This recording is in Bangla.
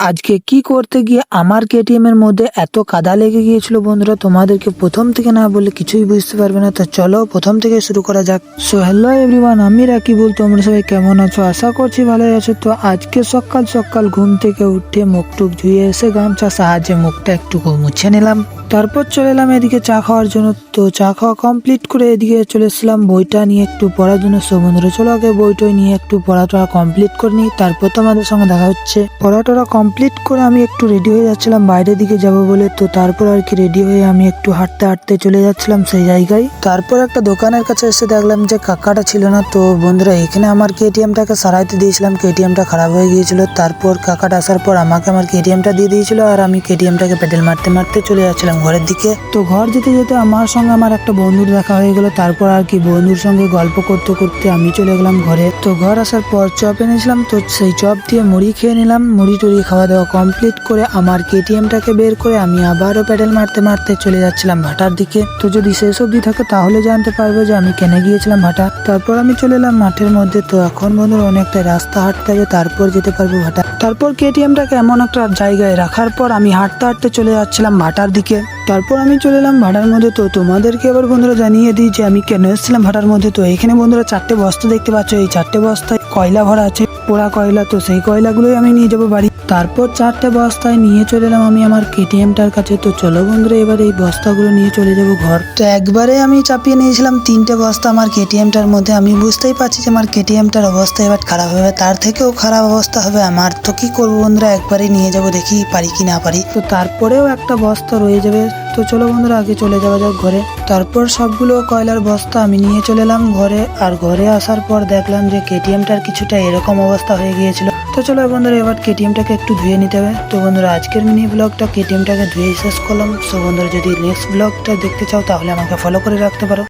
আজকে কি করতে গিয়ে আমার কেটিএম এর মধ্যে এত কাদা লেগে গিয়েছিল বন্ধুরা, তোমাদেরকে প্রথম থেকে না বললে কিছুই বুঝতে পারবে না। তো চলো প্রথম থেকে শুরু করা যাক। সো হ্যালো এভরিওয়ান, আমি রাকিবুল। তোমরা সবাই কেমন আছো? আশা করছি ভালোই আছো। তো আজকে সকাল সকাল ঘুম থেকে উঠে মুখ টুক ধুয়ে এসে গামছা সাহায্যে মুখটা একটু মুছে নিলাম। তারপর চলে এলাম এদিকে চা খাওয়ার জন্য। তো চা খাওয়া কমপ্লিট করে এদিকে চলে এসেছিলাম বইটা নিয়ে একটু পড়ার জন্য। সো বন্ধুরা চলো আগে বইটই নিয়ে একটু পড়াটা কমপ্লিট করে নিই, তারপর তোমাদের সঙ্গে দেখা হচ্ছে। পড়াটা কমপ্লিট করে আমি একটু রেডি হয়ে যাচ্ছিলাম বাইরের দিকে যাব বলে। তো তারপর আর কি রেডি হয়ে আমি একটু হাঁটতে হাঁটতে চলে যাচ্ছিলাম সেই জায়গায়। তারপর একটা দোকানের কাছে এসে দেখলাম যে কাকাটা ছিল না। তো বন্ধুরা এখানে আমার কেটিএমটাকে সারাইতে দিয়েছিলাম, কেটিএমটা খারাপ হয়ে গিয়েছিল। তারপর কাকাটা আসার পর আমাকে আমার কেটিএমটা দিয়ে দিয়েছিল আর আমি কেটিএমটাকে পেডেল মারতে মারতে চলে যাচ্ছিলাম ঘরের দিকে। তো ঘর যেতে যেতে আমার সঙ্গে আমার একটা বন্ধুর দেখা হয়ে গেল। তারপর আর কি বন্ধুর সঙ্গে গল্প করতে করতে আমি চলে গেলাম ঘরে। তো ঘর আসার পর চপ এনেছিলাম, তো সেই চপ দিয়ে মুড়ি খেয়ে নিলাম। মুড়ি টুড়ি খাওয়া দাওয়া কমপ্লিট করে আমার কেটিএমটাকে বের করে আমি আবারও প্যাডেল মারতে মারতে চলে যাচ্ছিলাম ভাটার দিকে। তো যদি শেষ অবধি থাকে তাহলে জানতে পারবে যে আমি কেন গিয়েছিলাম ভাটা। তারপর আমি চলে এলাম মাঠের মধ্যে। তো এখন বন্ধুরা অনেকটা রাস্তা হাঁটতে হবে, তারপর যেতে পারবো ভাটা। তারপর কেটিএমটাকে এমন একটা জায়গায় রাখার পর আমি হাঁটতে হাঁটতে চলে যাচ্ছিলাম ভাটার দিকে। তারপর আমি চলে এলাম ভাটার মধ্যে। তো তোমাদেরকে এবার বন্ধুরা জানিয়ে দিই যে আমি কেন এসেছিলাম ভাটার মধ্যে। তো এখানে বন্ধুরা 4টে বস্তা দেখতে পাচ্ছ, এই 4টে বস্তায় কয়লা ভরা আছে, পোড়া কয়লা। তো সেই কয়লাগুলোই আমি নিয়ে যাবো বাড়ি। তারপর 4টে বস্তায় নিয়ে চলে এলাম আমি আমার কেটিএমটার কাছে। তো চলো বন্ধুরা এবার এই বস্তাগুলো নিয়ে চলে যাব ঘর। তো একবারে আমি চাপিয়ে নিয়েছিলাম 3টে বস্তা আমার কেটিএমটার মধ্যে। আমি বুঝতেই পারছি যে আমার কেটিএমটার অবস্থা এবার খারাপ হবে, তার থেকেও খারাপ অবস্থা হবে আমার। তো কি করবো বন্ধুরা, একবারে নিয়ে যাব, দেখি পারি কি না পারি। তো তারপরেও একটা বস্তা রয়ে যাবে। তো চলো বন্ধুরা আগে চলে যাওয়া যাক ঘরে। তারপর সবগুলো কয়লার বস্তা আমি নিয়ে চলে এলাম ঘরে। আর ঘরে আসার পর দেখলাম যে কেটিএমটার কিছুটা এরকম অবস্থা হয়ে গিয়েছিল। তো চলো বন্ধুরা এবার কেটিএমটাকে একটু ধুয়ে নিতে হবে। তো বন্ধুরা আজকের মিনি ব্লগটা কেটিএমটাকে ধুয়ে শেষ করলাম। সো বন্ধুরা যদি নেক্সট ব্লগটা দেখতে চাও তাহলে আমাকে ফলো করে রাখতে পারো।